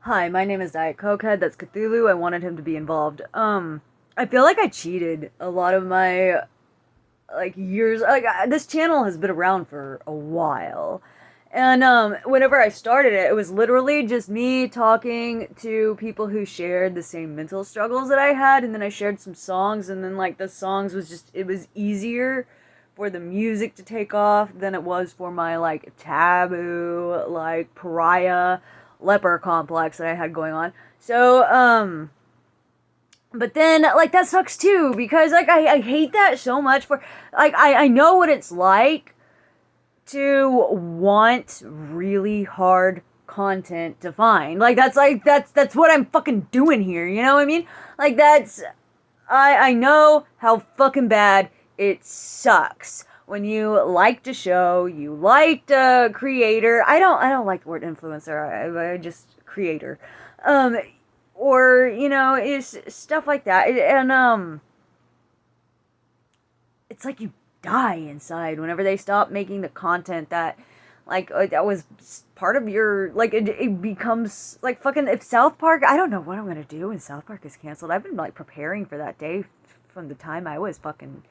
Hi, my name is Diet Cokehead. That's Cthulhu. I wanted him to be involved. I feel like I cheated a lot of my years. This channel has been around for a while, and whenever I started it, it was literally just me talking to people who shared the same mental struggles that I had, and then I shared some songs, and then the songs was just it was easier for the music to take off than it was for my taboo, pariah, leper complex that I had going on. So, but then that sucks too because I hate that so much for I know what it's like to want really hard content to find. That's what I'm fucking doing here, you know what I mean? That's I know how fucking bad it sucks when you liked a show, you liked a creator. I don't like the word influencer. I just creator. Um or is stuff like that. And it's like you die inside whenever they stop making the content that that was part of your it becomes like fucking if South Park. I don't know what I'm gonna do when South Park is canceled. I've been preparing for that day from the time I was fucking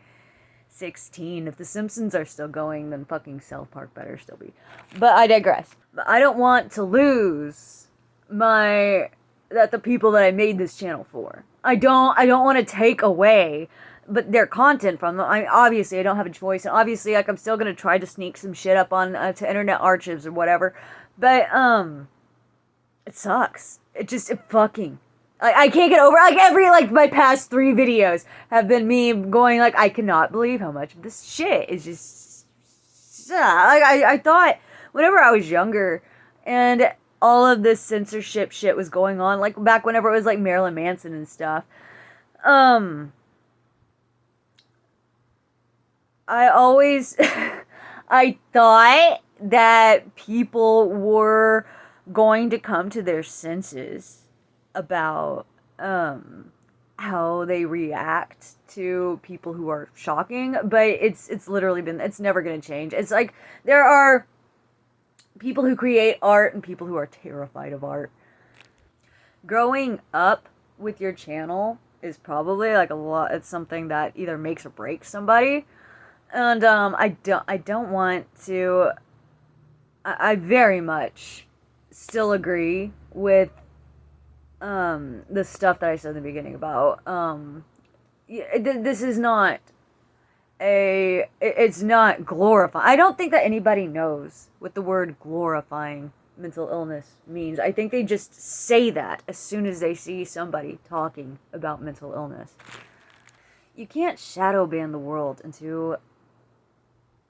16. If the Simpsons are still going, then fucking South Park better still be. But I digress. But I don't want to lose my the people that I made this channel for. I don't want to take away but their content from them. Obviously I don't have a choice, and obviously I'm still gonna try to sneak some shit up on to Internet Archives or whatever. But it sucks. It fucking I can't get over every my past 3 videos have been me going I cannot believe how much of this shit is just I thought whenever I was younger and all of this censorship shit was going on back whenever it was Marilyn Manson and stuff. I always I thought that people were going to come to their senses about how they react to people who are shocking, but it's literally been it's never going to change. It's there are people who create art and people who are terrified of art. Growing up with your channel is probably a lot. It's something that either makes or breaks somebody. And I don't want to. I very much still agree with the stuff that I said in the beginning about this is not it's not glorifying. I don't think that anybody knows what the word glorifying mental illness means. I think they just say that as soon as they see somebody talking about mental illness. You can't shadow ban the world into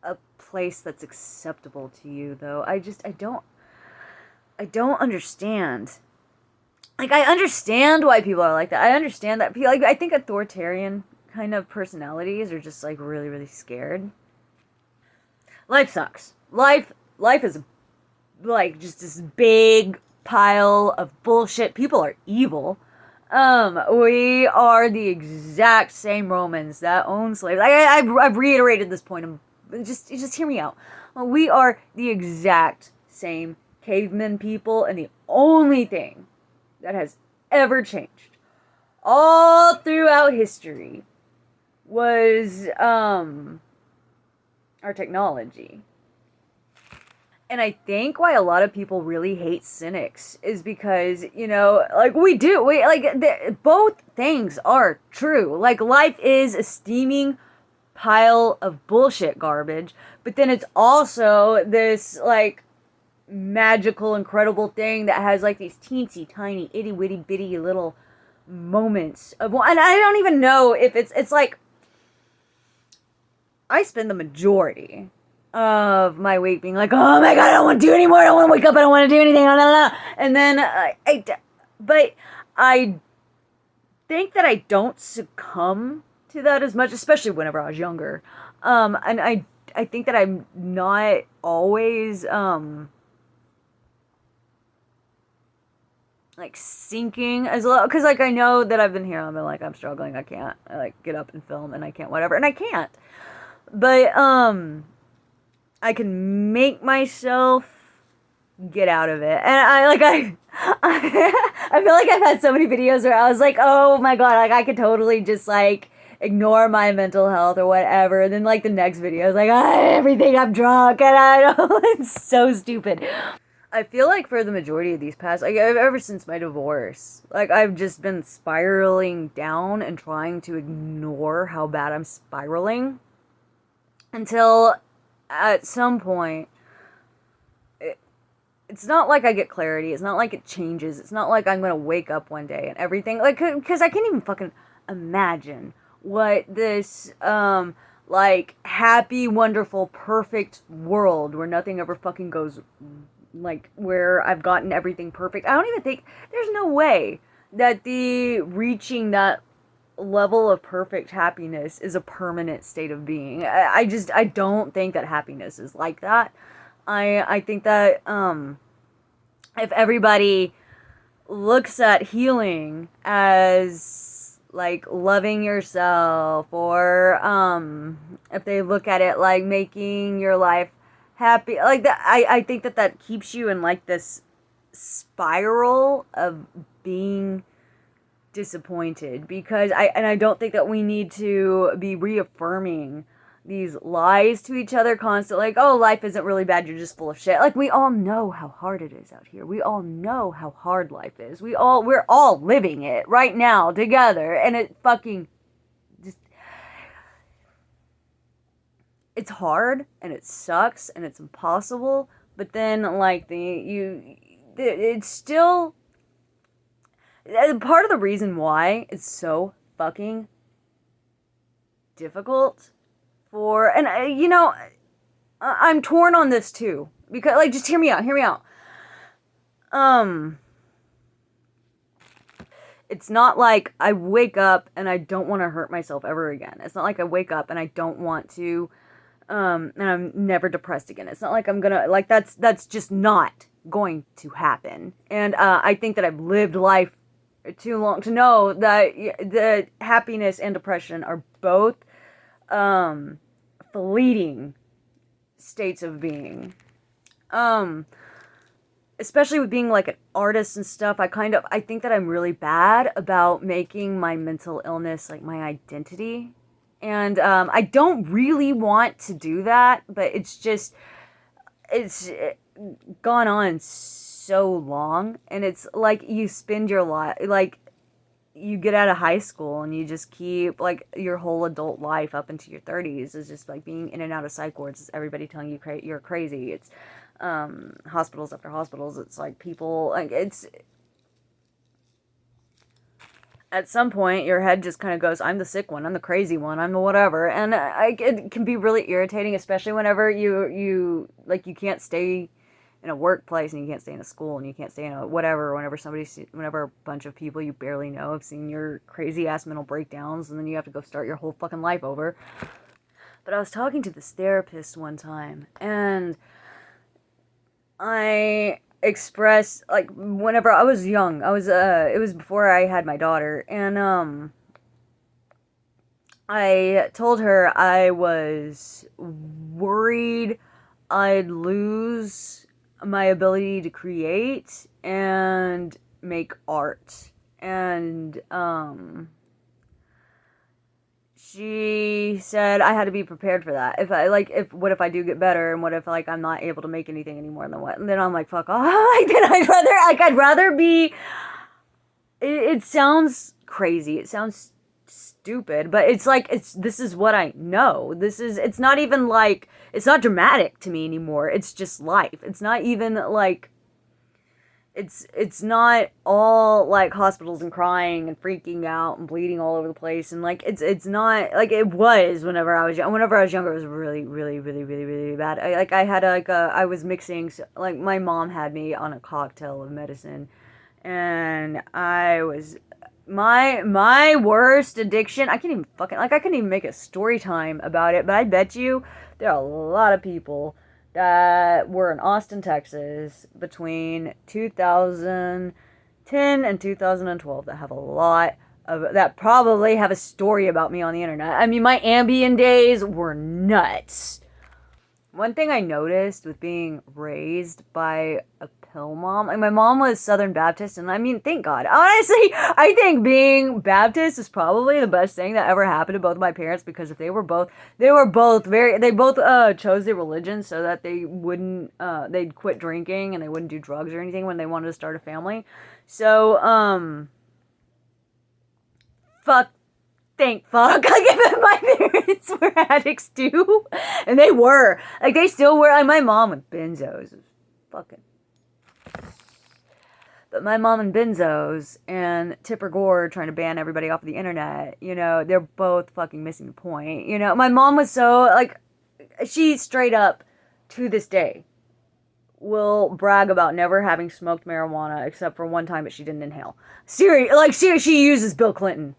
a place that's acceptable to you, though. I don't understand. I understand why people are like that. I understand that people I think authoritarian kind of personalities are just really really scared. Life sucks. Life is just this big pile of bullshit. People are evil. We are the exact same Romans that own slaves. I've reiterated this point. Just hear me out. We are the exact same caveman people, and the only thing that has ever changed all throughout history was our technology. And I think why a lot of people really hate cynics is because, both things are true. Life is a steaming pile of bullshit garbage, but then it's also this, magical, incredible thing that has, these teensy tiny, itty witty bitty little moments of, and I don't even know if it's I spend the majority of my week being oh my god, I don't want to do anymore. I don't want to wake up. I don't want to do anything. Blah, blah, blah. And then but I think that I don't succumb to that as much, especially whenever I was younger. And I think that I'm not always sinking as low, because I know that I've been here. I've been I'm struggling. I can't get up and film, and I can't whatever, and I can't. But I can make myself get out of it. And I feel like I've had so many videos where I was like, oh my god, like I could totally just like ignore my mental health or whatever. And then like the next video is like, everything, I'm drunk and I don't, it's so stupid. I feel like for the majority of these past, like ever since my divorce, like I've just been spiraling down and trying to ignore how bad I'm spiraling until at some point, it's not like I get clarity. It's not like it changes. It's not like I'm going to wake up one day and everything, like, because I can't even fucking imagine what this, like, happy, wonderful, perfect world where nothing ever fucking goes, like, where I've gotten everything perfect. I don't even think, there's no way that the reaching that level of perfect happiness is a permanent state of being. I don't think that happiness is like that. I think that, if everybody looks at healing as, like, loving yourself, or, if they look at it like making your life happy, like that, I think that that keeps you in, like, this spiral of being disappointed, because I don't think that we need to be reaffirming these lies to each other constantly, like, oh, life isn't really bad, you're just full of shit. Like, we all know how hard it is out here. We all know how hard life is. We're all living it right now together, and it fucking just, it's hard and it sucks and it's impossible, but then like it's still part of the reason why it's so fucking difficult for, and you know, I'm torn on this too, because, like, just hear me out. It's not like I wake up and I don't want to hurt myself ever again. It's not like I wake up and I don't want to, and I'm never depressed again. It's not like I'm gonna, like, that's just not going to happen. And I think that I've lived life too long to know that the happiness and depression are both fleeting states of being. Especially with being like an artist and stuff, I think that I'm really bad about making my mental illness like my identity. And I don't really want to do that, but it's gone on so long, and it's like you spend your life, like, you get out of high school and you just keep, like, your whole adult life up into your 30s is just like being in and out of psych wards. It's everybody telling you you're crazy. It's hospitals after hospitals. It's like people, like, it's, at some point your head just kind of goes, I'm the sick one, I'm the crazy one, I'm the whatever. And it can be really irritating, especially whenever you like, you can't stay in a workplace, and you can't stay in a school, and you can't stay in a whatever, whenever a bunch of people you barely know have seen your crazy ass mental breakdowns, and then you have to go start your whole fucking life over. But I was talking to this therapist one time, and I expressed, like, whenever I was young, it was before I had my daughter, and I told her I was worried I'd lose my ability to create and make art. And she said I had to be prepared for that. What if I do get better, and what if, like, I'm not able to make anything anymore, then what? And then I'm like, fuck off. Like, then I'd rather be, it sounds crazy, it sounds stupid, but it's like, this is what I know. It's not even like, it's not dramatic to me anymore. It's just life. It's not even like, it's not all like hospitals and crying and freaking out and bleeding all over the place, and like, it's not like it was whenever I was young. Whenever I was younger, it was really, really, really, really, really bad. I was mixing, like, my mom had me on a cocktail of medicine, and I was, my worst addiction, I couldn't even make a story time about it, but I bet you there are a lot of people that were in Austin, Texas between 2010 and 2012 that probably have a story about me on the internet. I mean, my Ambien days were nuts. One thing I noticed with being raised by a pill mom, like my mom was Southern Baptist, and I mean, thank God. Honestly, I think being Baptist is probably the best thing that ever happened to both of my parents because if they were both they both chose their religion so that they wouldn't, they'd quit drinking and they wouldn't do drugs or anything when they wanted to start a family. So, fuck thank fuck. Like, if my parents were addicts too, and they were, like, they still were. Like, my mom with benzos, fucking. But my mom and benzos and Tipper Gore trying to ban everybody off of the internet, you know, they're both fucking missing the point. You know, my mom was so, like, she straight up, to this day, will brag about never having smoked marijuana except for one time, but she didn't inhale. Seriously, she uses Bill Clinton.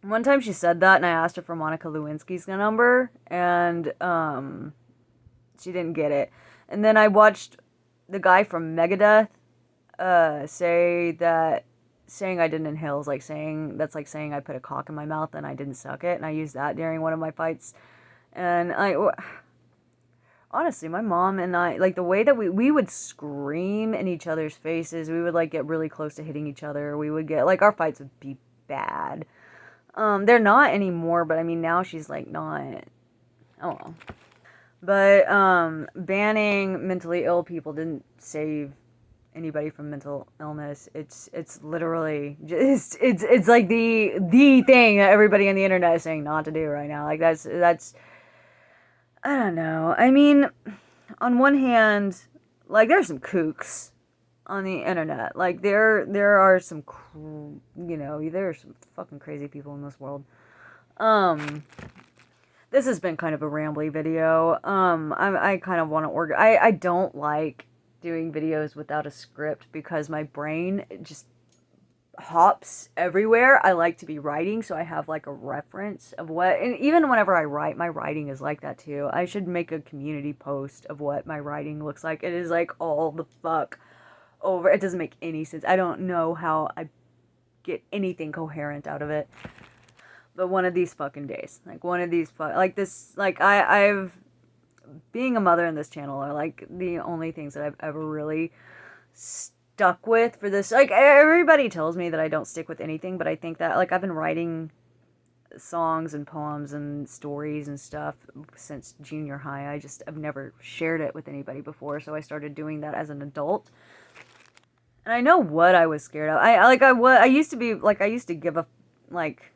One time she said that, and I asked her for Monica Lewinsky's number, and she didn't get it. And then I watched the guy from Megadeth saying I didn't inhale is like saying I put a cock in my mouth and I didn't suck it, and I used that during one of my fights. And honestly, my mom and I, like, the way that we would scream in each other's faces, we would, like, get really close to hitting each other. We would get, like, our fights would be bad. They're not anymore, but I mean, now she's, like, not, oh well. But, banning mentally ill people didn't save anybody from mental illness. It's literally just, it's like the thing that everybody on the internet is saying not to do right now. Like, that's, I don't know. I mean, on one hand, like, there's some kooks on the internet. Like, there are some, there are some fucking crazy people in this world. This has been kind of a rambly video. I kind of want to I don't like doing videos without a script because my brain just hops everywhere. I like to be writing, so I have, like, a reference of what, and even whenever I write, my writing is like that too. I should make a community post of what my writing looks like. It is, like, all the fuck over. It doesn't make any sense. I don't know how I get anything coherent out of it. But one of these fucking days, like, one of these like, this, like, I've being a mother in this channel are, like, the only things that I've ever really stuck with for this. Like, everybody tells me that I don't stick with anything, but I think that, like, I've been writing songs and poems and stories and stuff since junior high. I've never shared it with anybody before, so I started doing that as an adult. And I know what I was scared of. I used to be, like, I used to give a, like,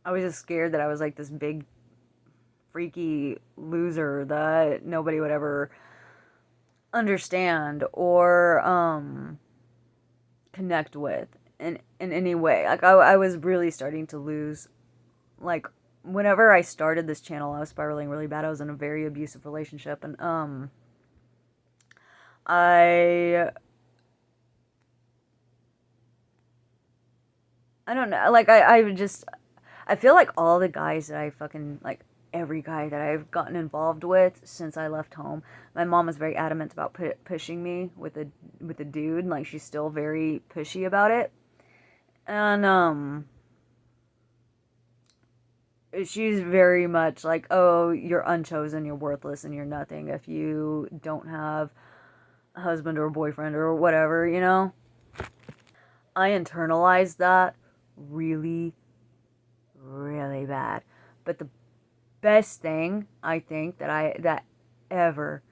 I was just scared that I was, like, this big freaky loser that nobody would ever understand or connect with in any way. Like, I was really starting to lose, like, whenever I started this channel, I was spiraling really bad. I was in a very abusive relationship, and I don't know, like, I feel like all the guys that I fucking, like, every guy that I've gotten involved with since I left home, my mom was very adamant about pushing me with a dude. Like, she's still very pushy about it. And, she's very much like, oh, you're unchosen, you're worthless, and you're nothing if you don't have a husband or a boyfriend or whatever, you know? I internalized that really, really bad. But the best thing I think that ever,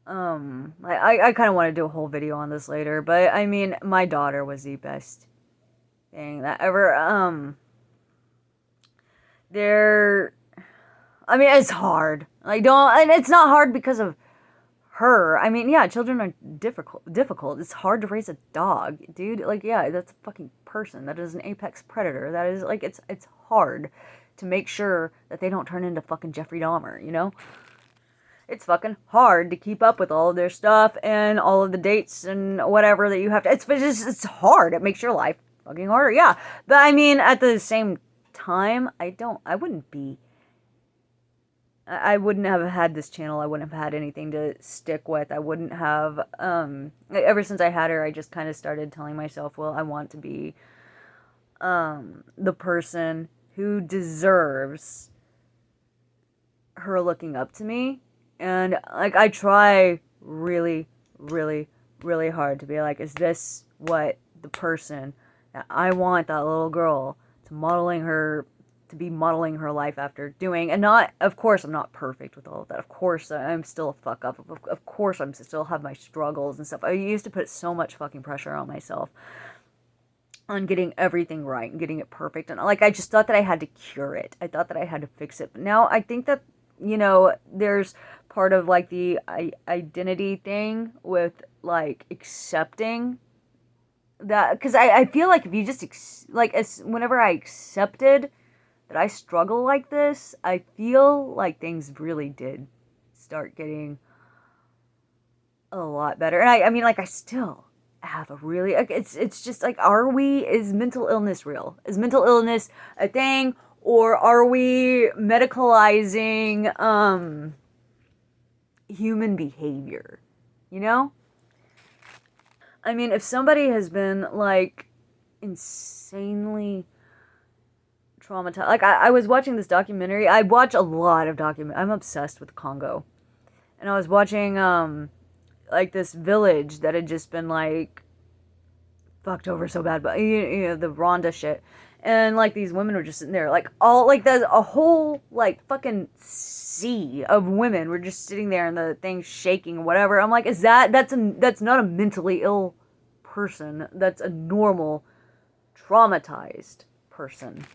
I kind of want to do a whole video on this later, but I mean, my daughter was the best thing that ever, I mean, it's hard. Like, and it's not hard because of her. I mean, yeah, children are difficult. It's hard to raise a dog, dude. Like, yeah, that's a fucking person. That is an apex predator. That is, like, it's hard to make sure that they don't turn into fucking Jeffrey Dahmer, you know? It's fucking hard to keep up with all of their stuff and all of the dates and whatever that you have to. It's hard. It makes your life fucking harder. Yeah, but I mean, at the same time, I wouldn't have had this channel. I wouldn't have had anything to stick with. I wouldn't have, ever since I had her, I just kind of started telling myself, well, I want to be, the person who deserves her looking up to me. And, like, I try really, really, really hard to be like, is this what the person that I want that little girl to be modeling her life after doing? And not, of course, I'm not perfect with all of that. Of course, I'm still a fuck up. Of course, I'm still have my struggles and stuff. I used to put so much fucking pressure on myself on getting everything right and getting it perfect. And, like, I just thought that I had to cure it. I thought that I had to fix it. But now I think that, there's part of, like, the identity thing with, like, accepting that. Because I feel like if you just, whenever I accepted that I struggle like this, I feel like things really did start getting a lot better. And I mean, like, I still have a really, like, it's just like, is mental illness real? Is mental illness a thing? Or are we medicalizing human behavior? You know? I mean, if somebody has been, like, insanely traumatized. Like, I was watching this documentary. I watch a lot of I'm obsessed with Congo. And I was watching, like, this village that had just been, like, fucked over so bad. But, the Rwanda shit. And, like, these women were just sitting there, like, all, like, there's a whole, like, fucking sea of women were just sitting there and the thing shaking or whatever. I'm like, that's not a mentally ill person. That's a normal, traumatized person.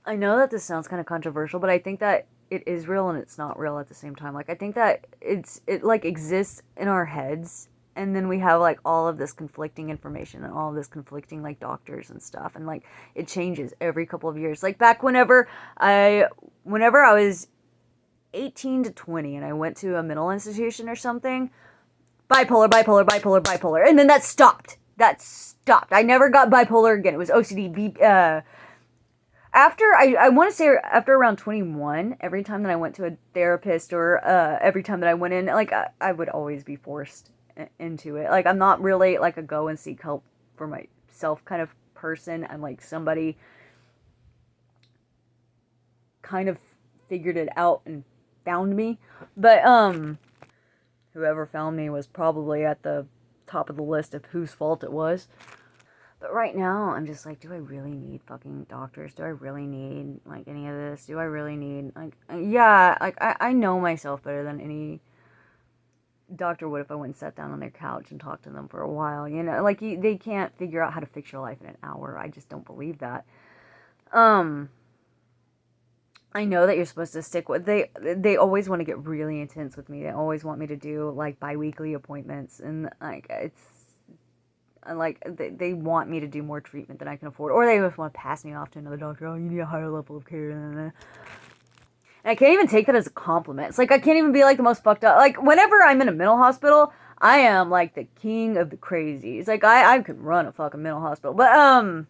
I know that this sounds kind of controversial, but I think that it is real and it's not real at the same time. Like, I think that it like exists in our heads, and then we have, like, all of this conflicting information and all of this conflicting, like, doctors and stuff, and, like, it changes every couple of years. Like, back whenever I was 18 to 20 and I went to a mental institution or something, bipolar, and then that stopped. I never got bipolar again. It was OCD. After, I want to say after around 21, every time that I went to a therapist or every time that I went in, like, I would always be forced into it. Like, I'm not really, like, a go and seek help for myself kind of person. I'm, like, somebody kind of figured it out and found me. But, whoever found me was probably at the top of the list of whose fault it was. But right now, I'm just like, do I really need fucking doctors? Do I really need, like, any of this? Do I really need, like, yeah, like, I know myself better than any doctor would if I went and sat down on their couch and talked to them for a while, Like, they can't figure out how to fix your life in an hour. I just don't believe that. I know that you're supposed to stick with, they always want to get really intense with me. They always want me to do, like, bi-weekly appointments, and, like, they want me to do more treatment than I can afford, or they just want to pass me off to another doctor. Oh, you need a higher level of care. And I can't even take that as a compliment. It's like, I can't even be, like, the most fucked up. Like, whenever I'm in a mental hospital, I am, like, the king of the crazies. Like, I could run a fucking mental hospital. But,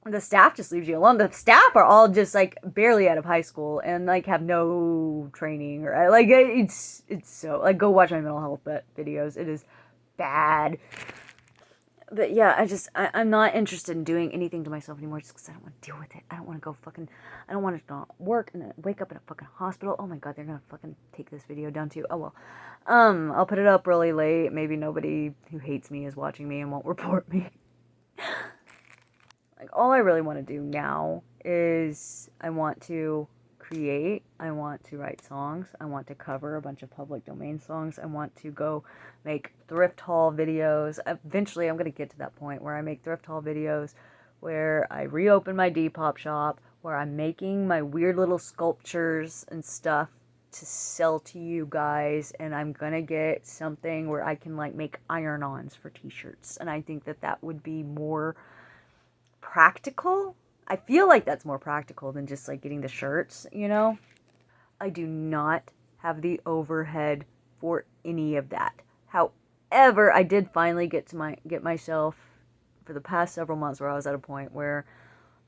the staff just leaves you alone. The staff are all just, like, barely out of high school and, like, have no training. Or, like, it's so, like, go watch my mental health videos. It is bad. But yeah, I'm not interested in doing anything to myself anymore just because I don't want to deal with it. I don't want to go I don't want to not work and then wake up in a fucking hospital. Oh my god, they're gonna fucking take this video down too. Oh well. I'll put it up really late. Maybe nobody who hates me is watching me and won't report me. Like, all I really want to do now is I want to create, I want to write songs, I want to cover a bunch of public domain songs, I want to go make thrift haul videos. Eventually I'm going to get to that point where I make thrift haul videos, where I reopen my Depop shop, where I'm making my weird little sculptures and stuff to sell to you guys, and I'm going to get something where I can, like, make iron-ons for t-shirts, and I think that that would be more practical. I feel like that's more practical than just, like, getting the shirts, I do not have the overhead for any of that. However, I did finally get myself, for the past several months, where I was at a point where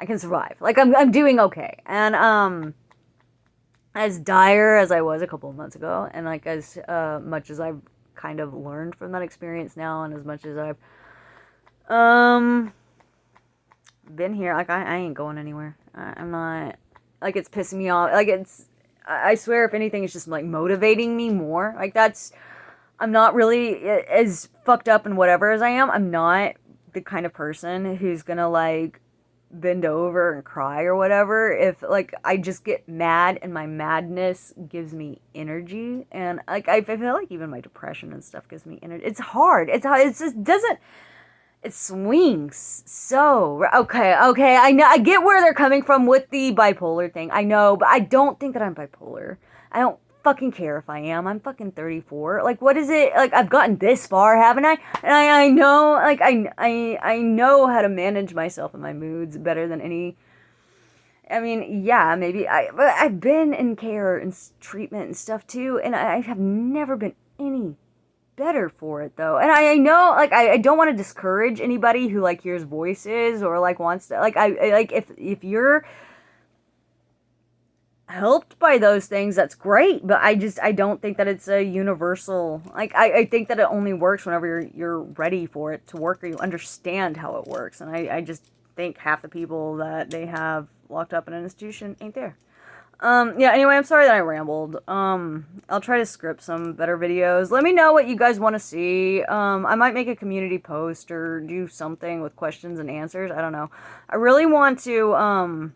I can survive. Like, I'm doing okay. And, as dire as I was a couple of months ago, and, like, as much as I've kind of learned from that experience now, and as much as I've, been here, like, I ain't going anywhere. I'm not, like, it's pissing me off. Like, I swear, if anything, it's just like motivating me more. Like I'm not really as fucked up and whatever as I am. I'm not the kind of person who's gonna like bend over and cry or whatever. If like I just get mad and my madness gives me energy, and like I feel like even my depression and stuff gives me energy. It's hard. It's hard. It just doesn't. It swings so okay. I know. I get where they're coming from with the bipolar thing. I know, but I don't think that I'm bipolar. I don't fucking care if I am. I'm fucking 34. Like, what is it? Like, I've gotten this far, haven't I? And I know, like, I know how to manage myself and my moods better than any. I mean, yeah, maybe but I've been in care and treatment and stuff too, and I have never been any better for it though. And I know, like, I don't want to discourage anybody who like hears voices or like wants to, like, I like if you're helped by those things, that's great, but I don't think that it's a universal, like, I think that it only works whenever you're ready for it to work, or you understand how it works. And I just think half the people that they have locked up in an institution ain't there. Yeah, anyway, I'm sorry that I rambled. I'll try to script some better videos. Let me know what you guys want to see. I might make a community post or do something with questions and answers. I don't know. I really want to,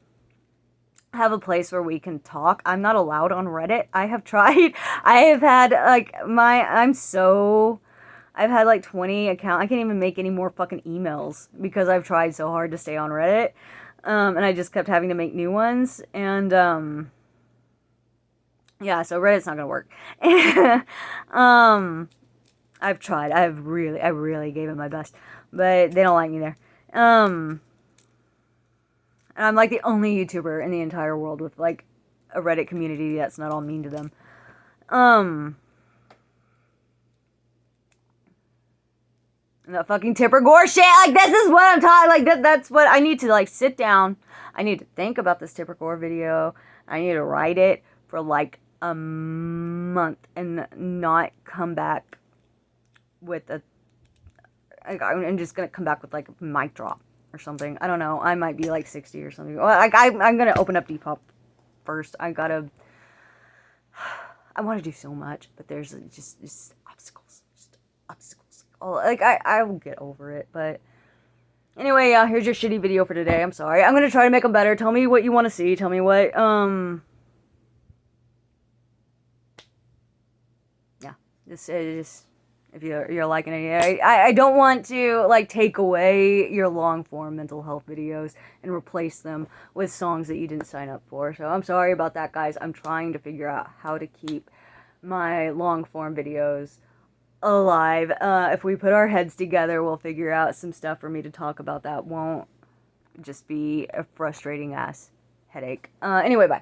have a place where we can talk. I'm not allowed on Reddit. I have tried. I have had, like, I've had, like, 20 accounts. I can't even make any more fucking emails because I've tried so hard to stay on Reddit. And I just kept having to make new ones. And, yeah, so Reddit's not gonna work. I've tried. I really gave it my best. But they don't like me there. And I'm like the only YouTuber in the entire world with like a Reddit community that's not all mean to them. And that fucking Tipper Gore shit, like, this is what I'm talking, like, that's what I need to, like, sit down. I need to think about this Tipper Gore video. I need to write it for like a month and not come back with I'm just gonna come back with like a mic drop or something. I don't know. I might be like 60 or something. Well, I'm gonna open up Depop first. I want to do so much, but there's just obstacles. Just obstacles. Oh, like, I will get over it, but anyway, yeah, here's your shitty video for today. I'm sorry. I'm gonna try to make them better. Tell me what you want to see. Tell me what, yeah, just if you're liking it. I don't want to, like, take away your long-form mental health videos and replace them with songs that you didn't sign up for. So I'm sorry about that, guys. I'm trying to figure out how to keep my long-form videos alive. If we put our heads together, we'll figure out some stuff for me to talk about that won't just be a frustrating ass headache. Anyway, bye.